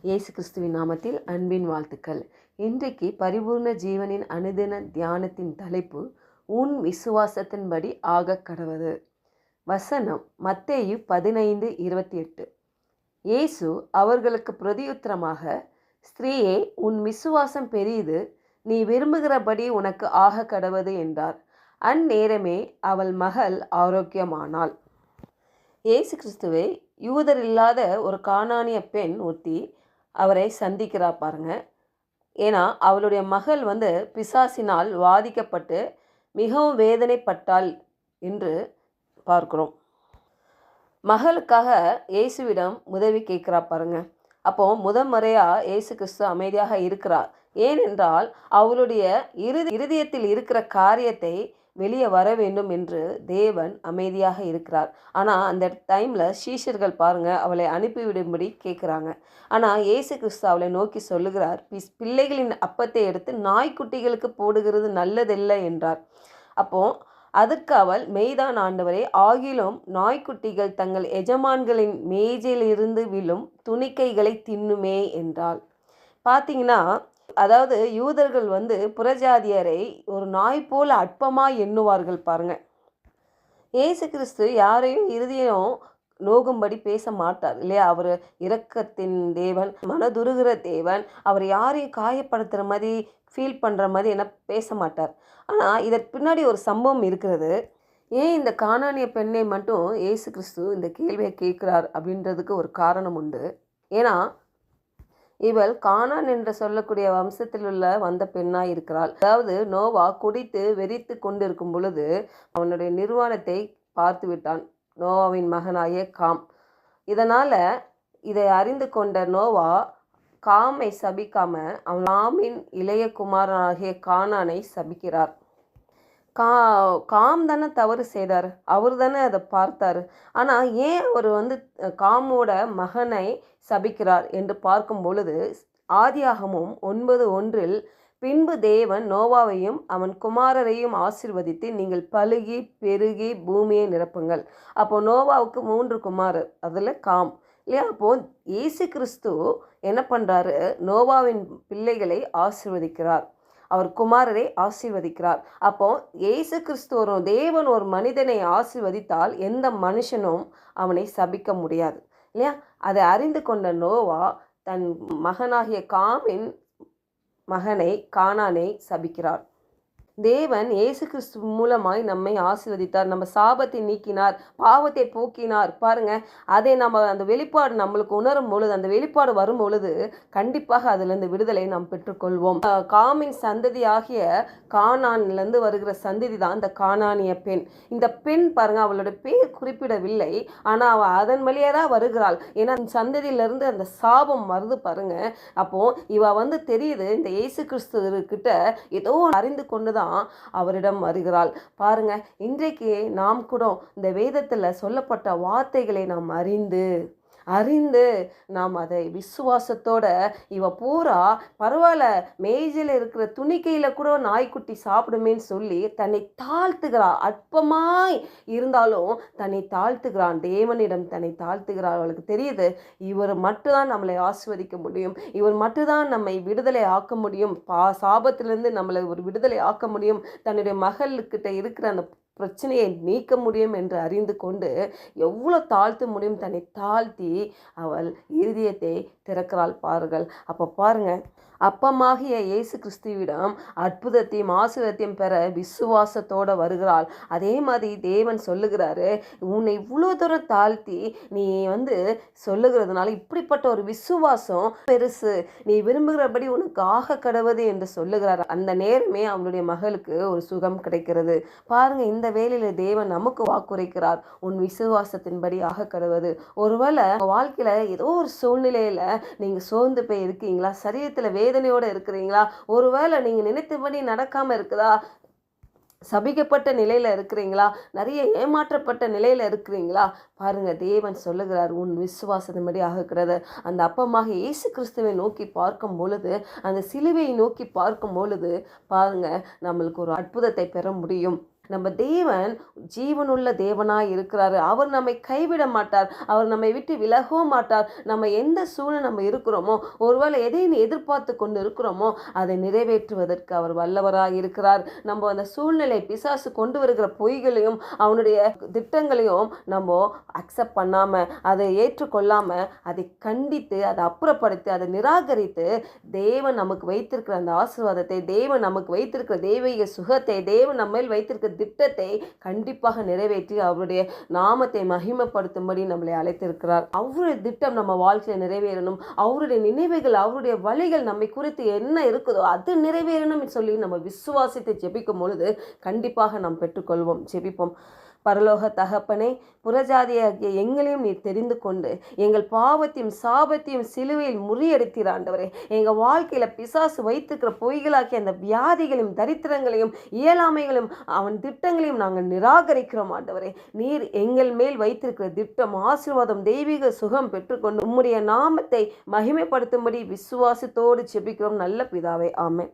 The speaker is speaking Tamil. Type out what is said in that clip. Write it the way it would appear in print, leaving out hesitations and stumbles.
இயேசு கிறிஸ்துவின் நாமத்தில் அன்பின் வாழ்த்துக்கள். இன்றைக்கு பரிபூர்ண ஜீவனின் அனுதின தியானத்தின் தலைப்பு உன் விசுவாசத்தின்படி ஆக கடவது. வசனம் மத்தேயு 15:28. இயேசு அவர்களுக்கு பிரதியுத்தரமாக, ஸ்திரீயே, உன் விசுவாசம் பெரியது, நீ விரும்புகிறபடி உனக்கு ஆக கடவது என்றார். அந்நேரமே அவள் மகள் ஆரோக்கியமானாள். இயேசு கிறிஸ்துவை யூதர் இல்லாத ஒரு கானானிய பெண் ஒருத்தி அவரை சந்திக்கிறார் பாருங்க. ஏன்னா அவளுடைய மகள் பிசாசினால் வாதிக்கப்பட்டு மிகவும் வேதனைப்பட்டாள் என்று பார்க்கிறோம். மகளுக்காக இயேசுவிடம் உதவி கேட்கிறா பாருங்க. அப்போ முறையாக இயேசு கிறிஸ்து அமைதியாக இருக்கிறார். ஏனென்றால் அவளுடைய இருதயத்தில் இருக்கிற காரியத்தை வெளியே வர வேண்டும் என்று தேவன் அமைதியாக இருக்கிறார். ஆனால் அந்த டைமில் சீஷர்கள் பாருங்கள், அவளை அனுப்பிவிடும்படி கேட்குறாங்க. ஆனால் இயேசு கிறிஸ்து அவளை நோக்கி சொல்லுகிறார், பிள்ளைகளின் அப்பத்தை எடுத்து நாய்க்குட்டிகளுக்கு போடுகிறது நல்லதில்லை என்றார். அப்போது அதற்கு அவள், மெய்தான் ஆண்டவரே, ஆகிலும் நாய்க்குட்டிகள் தங்கள் எஜமான்களின் மேஜையிலிருந்து விழும் துணிக்கைகளை தின்னுமே என்றாள். பார்த்தீங்கன்னா, அதாவது யூதர்கள் புறஜாதியரை ஒரு நாய் போல அற்பமாக எண்ணுவார்கள் பாருங்க. இயேசு கிறிஸ்து யாரையும் இருதயம் நோகும்படி பேச மாட்டார் இல்லையா? அவர் இரக்கத்தின் தேவன், மனதுருகிற தேவன். அவர் யாரையும் காயப்படுத்துகிற மாதிரி, ஃபீல் பண்ணுற மாதிரி பேச மாட்டார். ஆனால் இதற்கு பின்னாடி ஒரு சம்பவம் இருக்கிறது. ஏன் இந்த கானானிய பெண்ணை மட்டும் இயேசு கிறிஸ்து இந்த கேள்வியை கேட்குறார் அப்படின்றதுக்கு ஒரு காரணம் உண்டு. ஏன்னா இவள் கானான் என்று சொல்லக்கூடிய வம்சத்தில் வந்த பெண்ணாய் இருக்கிறாள். அதாவது நோவா குடித்து வெறித்து கொண்டிருக்கும் பொழுது அவனுடைய நிர்வாணத்தை பார்த்து விட்டான், நோவாவின் மகனாகிய காம். இதனால் இதை அறிந்து கொண்ட நோவா காமை சபிக்காம அவன் காமின் இளைய குமாரனாகிய கானானை சபிக்கிறார். காம் தானே தவறு செய்தார், அவர் தானே அதை பார்த்தார். ஆனால் ஏன் அவர் காமோட மகனை சபிக்கிறார் என்று பார்க்கும் பொழுது ஆதியாகமும் 9:1 பின்பு தேவன் நோவாவையும் அவன் குமாரரையும் ஆசீர்வதித்து, நீங்கள் பலுகி பெருகி பூமியை நிரப்புங்கள். அப்போ நோவாவுக்கு 3 குமாரர், அதில் காம் இல்லையா? அப்போது இயேசு கிறிஸ்து என்ன பண்ணுறாரு, நோவாவின் பிள்ளைகளை ஆசீர்வதிக்கிறார், அவர் குமாரரை ஆசீர்வதிக்கிறார். அப்போ இயேசு கிறிஸ்து ஒரு தேவன் ஒரு மனிதனை ஆசீர்வதித்தால் எந்த மனுஷனும் அவனை சபிக்க முடியாது இல்லையா? அதை அறிந்து கொண்ட நோவா தன் மகனாகிய காமின் மகனை கானானை சபிக்கிறார். தேவன் இயேசு கிறிஸ்து மூலமாய் நம்மை ஆசீர்வதித்தார், நம்ம சாபத்தை நீக்கினார், பாவத்தை போக்கினார் பாருங்க. அதை நம்ம அந்த வெளிப்பாடு நம்மளுக்கு உணரும் பொழுது, அந்த வெளிப்பாடு வரும் பொழுது கண்டிப்பாக அதிலிருந்து விடுதலை நாம் பெற்றுக்கொள்வோம். காமின் சந்ததி ஆகிய கானான்லேருந்து வருகிற சந்ததி தான் இந்த கானானிய பெண். இந்த பெண் பாருங்க, அவளோட பேர் குறிப்பிடவில்லை, ஆனால் அவள் அதன் வழியே தான் வருகிறாள். ஏன்னா சந்ததியிலிருந்து அந்த சாபம் வருது பாருங்க. அப்போ இவ தெரியுது, இந்த இயேசு கிறிஸ்து கிட்ட ஏதோ அறிந்து கொண்டுதான் அவரிடம் வருகிறாள் பாருங்க. இன்றைக்கு நாம் கூட இந்த வேதத்தில் சொல்லப்பட்ட வார்த்தைகளை நாம் அறிந்து நாம் அதை விசுவாசத்தோட, இவ பூரா பரவாயில்ல, மேஜையில் இருக்கிற துணிக்கையில் கூட நாய்க்குட்டி சாப்பிடுமேன்னு சொல்லி தன்னை தாழ்த்துகிறாள். அற்பமாய் இருந்தாலும் தன்னை தாழ்த்துகிறான், தேவனிடம் தன்னை தாழ்த்துகிறாள். அவளுக்கு தெரியுது, இவர் மட்டும்தான் நம்மளை ஆசீர்வதிக்க முடியும், இவர் மட்டும்தான் நம்மை விடுதலை ஆக்க முடியும், சாபத்திலிருந்து நம்மளை ஒரு விடுதலை ஆக்க முடியும், தன்னுடைய மகள்கிட்ட இருக்கிற அந்த பிரச்சனையை நீக்க முடியும் என்று அறிந்து கொண்டு எவ்வளோ தாழ்த்த முடியும் தன்னை தாழ்த்தி அவள் இருதயத்தை திறக்கிறாள் பாருங்கள். அப்போ பாருங்க, அப்பமாகிய இயேசு கிறிஸ்துவிடம் அற்புதத்தையும் ஆசீர்வாதத்தையும் பெற விசுவாசத்தோடு வருகிறாள். அதே மாதிரி தேவன் சொல்லுகிறாரு, உன்னை இவ்வளோ தூரம் தாழ்த்தி நீ சொல்லுகிறதுனால இப்படிப்பட்ட ஒரு விசுவாசம் பெருசு, நீ விரும்புகிறபடி உனக்கு ஆக கடவுது என்று சொல்லுகிறார். அந்த நேரமே அவனுடைய மகளுக்கு ஒரு சுகம் கிடைக்கிறது பாருங்க. இந்த வேளையில் தேவன் நமக்கு வாக்குரைக்கிறார், உன் விசுவாசத்தின்படி ஆக கடவுது. ஒருவேளை வாழ்க்கையில் ஏதோ ஒரு சூழ்நிலையில் நீங்கள் சோர்ந்து போய் இருக்கீங்களா, சரீரத்தில் வேதனையோடு இருக்கிறீங்களா, ஒருவேளை நீங்கள் நினைத்தபடி நடக்காமல் இருக்குதா, சபிக்கப்பட்ட நிலையில் இருக்கிறீங்களா, நிறைய ஏமாற்றப்பட்ட நிலையில் இருக்கிறீங்களா, பாருங்கள் தேவன் சொல்லுகிறார், உன் விசுவாசத்தின்படி ஆகிறது. அந்த அப்பமாக இயேசு கிறிஸ்துவை நோக்கி பார்க்கும் பொழுது, அந்த சிலுவையை நோக்கி பார்க்கும் பொழுது பாருங்கள், நம்மளுக்கு ஒரு அற்புதத்தை பெற முடியும். நம்ம தேவன் ஜீவனுள்ள தேவனாய் இருக்கிறாரு. அவர் நம்மை கைவிட மாட்டார். அவர் நம்மை விட்டு விலகவும் மாட்டார். நம்ம எந்த சூழ்நிலை நம்ம இருக்கிறோமோ, ஒருவேளை எதை எதிர்பார்த்து கொண்டு இருக்கிறோமோ அதை நிறைவேற்றுவதற்கு அவர் வல்லவராய் இருக்கிறார். நம்ம அந்த சூழ்நிலை பிசாசு கொண்டு வருகிற பொய்களையும் அவனுடைய திட்டங்களையும் நம்ம அக்செப்ட் பண்ணாம, அதை ஏற்றுக்கொள்ளாம, அதை கண்டித்து, அதை அப்புறப்படுத்தி, அதை நிராகரித்து தேவன் நமக்கு வைத்திருக்கிற அந்த ஆசீர்வாதத்தை, தேவன் நமக்கு வைத்திருக்கிற தெய்வீக சுகத்தை, தேவன் நம்ம மேல் வைத்திருக்கிற திட்டத்தை கண்டிப்பாக நிறைவேற்றி அவருடைய நாமத்தை மகிமைப்படுத்தும்படி நம்மளை அழைத்திருக்கிறார். அவருடைய திட்டம் நம்ம வாழ்க்கையில் நிறைவேறணும். அவருடைய நினைவுகள், அவருடைய வழிகள் நம்மை குறித்து என்ன இருக்குதோ அது நிறைவேறணும் சொல்லி நம்ம விசுவாசித்து ஜெபிக்கும் பொழுது கண்டிப்பாக நாம் பெற்றுக்கொள்வோம். ஜெபிப்போம். பரலோக தகப்பனே, புறஜாதியாகிய எங்களையும் நீர் தெரிந்து கொண்டு எங்கள் பாவத்தையும் சாபத்தையும் சிலுவையில் முறியடித்தீர் ஆண்டவரே. எங்கள் வாழ்க்கையில் பிசாசு வைத்திருக்கிற பொய்களாக்கிய அந்த வியாதிகளையும் தரித்திரங்களையும் இயலாமைகளையும் அவன் திட்டங்களையும் நாங்கள் நிராகரிக்கிறோம் ஆண்டவரே. நீர் எங்கள் மேல் வைத்திருக்கிற திட்டம், ஆசீர்வாதம், தெய்வீக சுகம் பெற்றுக்கொண்டு உம்முடைய நாமத்தை மகிமைப்படுத்தும்படி விசுவாசத்தோடு ஜெபிக்கிறோம் நல்ல பிதாவே. ஆமென்.